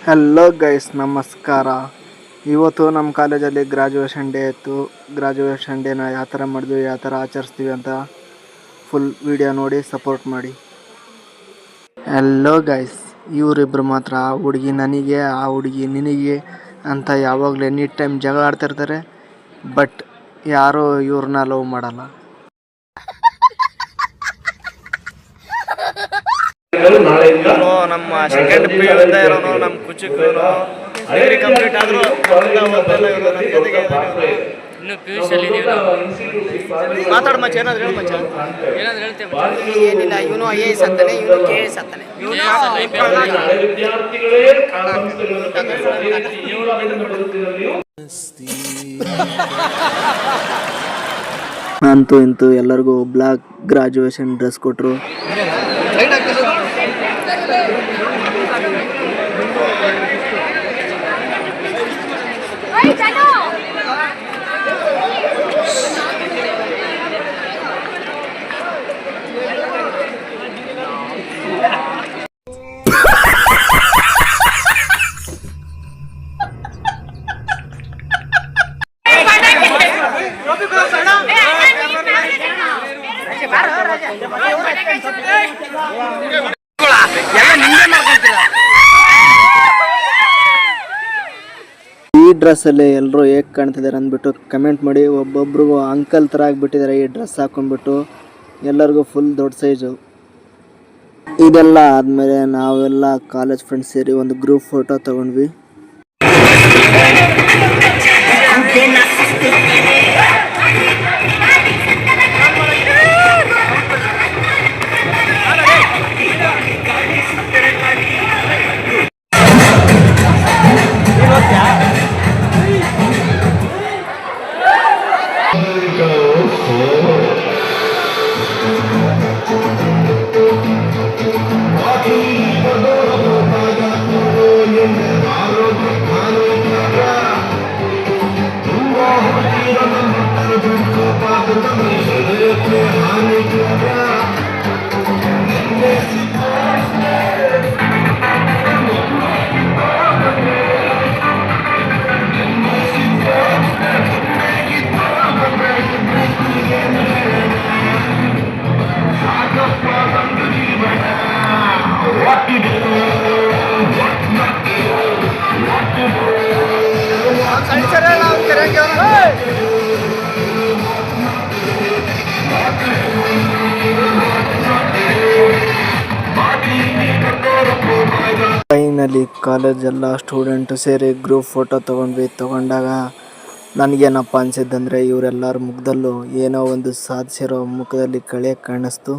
Hello guys, ನಮಸ್ಕಾರ. ಇವತ್ತು ನಮ್ಮ ಕಾಲೇಜಲ್ಲಿ ಗ್ರಾಜುಯೇಷನ್ ಡೇ ಇತ್ತು. ಗ್ರಾಜುಯೇಷನ್ ಡೇನ ಯಾವ ಥರ ಮಾಡಿದ್ವಿ, ಯಾವ ಥರ ಆಚರಿಸ್ತೀವಿ ಅಂತ ಫುಲ್ ವಿಡಿಯೋ ನೋಡಿ ಸಪೋರ್ಟ್ ಮಾಡಿ. ಹಲೋ ಗೈಸ್, ಇವರಿಬ್ಬರು ಮಾತ್ರ ಆ ಹುಡುಗಿ ನನಗೆ, ಆ ಹುಡುಗಿ ನಿನಗೆ ಅಂತ ಯಾವಾಗಲೂ ಎನಿ ಟೈಮ್ ಜಗಳ ಆಡ್ತಿರ್ತಾರೆ. ಬಟ್ ಯಾರೂ ಇವ್ರನ್ನ ಲವ್ ಮಾಡಲ್ಲ. ನಮ್ಮ ಸೆಕೆಂಡ್ ಪಿ ಯು ಇಂದ ಇರೋನು, ನಮ್ಮ ಕುಚಿಕರು ಡಿಗ್ರಿ ಕಂಪ್ಲೀಟ್ ಆದರೂ ಇನ್ನು ಪಿ ಯು ಸಿಯಲ್ಲಿ ಮಾತಾಡ ಮಚ್ಚ, ಏನಾದ್ರು ಹೇಳು ಮಚ್ಚ. ಏನಾದ್ರು ಹೇಳ್ತೇವೆ ಏನಿಲ್ಲ, ಇವನು IAS ಅಂತಾನೆ, ಇವನು KS ಅಂತಾನೆ. ಅಂತೂ ಇಂತೂ ಎಲ್ಲರಿಗೂ ಬ್ಲಾಕ್ ಗ್ರಾಜುಯೇಷನ್ ಡ್ರೆಸ್ ಕೊಟ್ಟರು. ಈ ಡ್ರೆಸ್ಸಲ್ಲಿ ಎಲ್ಲರೂ ಹೇಗೆ ಕಾಣ್ತಿದ್ದಾರೆ ಅಂದ್ಬಿಟ್ಟು ಕಮೆಂಟ್ ಮಾಡಿ. ಒಬ್ಬೊಬ್ರಿಗೂ ಅಂಕಲ್ ಥರ ಆಗಿಬಿಟ್ಟಿದ್ದಾರೆ ಈ ಡ್ರೆಸ್ ಹಾಕೊಂಡ್ಬಿಟ್ಟು. ಎಲ್ಲರಿಗೂ ಫುಲ್ ದೊಡ್ಡ ಸೈಜು. ಇದೆಲ್ಲ ಆದಮೇಲೆ ನಾವೆಲ್ಲ ಕಾಲೇಜ್ ಫ್ರೆಂಡ್ಸ್ ಸೇರಿ ಒಂದು ಗ್ರೂಪ್ ಫೋಟೋ ತೊಗೊಂಡ್ವಿ. ಫೈನಲಿ ಕಾಲೇಜೆಲ್ಲ ಸ್ಟೂಡೆಂಟ್ ಸೇರಿ ಗ್ರೂಪ್ ಫೋಟೋ ತಗೊಂಡಾಗ ನನಗೇನಪ್ಪ ಅನಿಸಿದ್ದಂದರೆ ಇವರೆಲ್ಲರ ಮುಖದಲ್ಲೂ ಏನೋ ಒಂದು ಸಾಧಿಸಿರೋ ಮುಖದಲ್ಲಿ ಕಳೆ ಕಾಣಿಸ್ತು.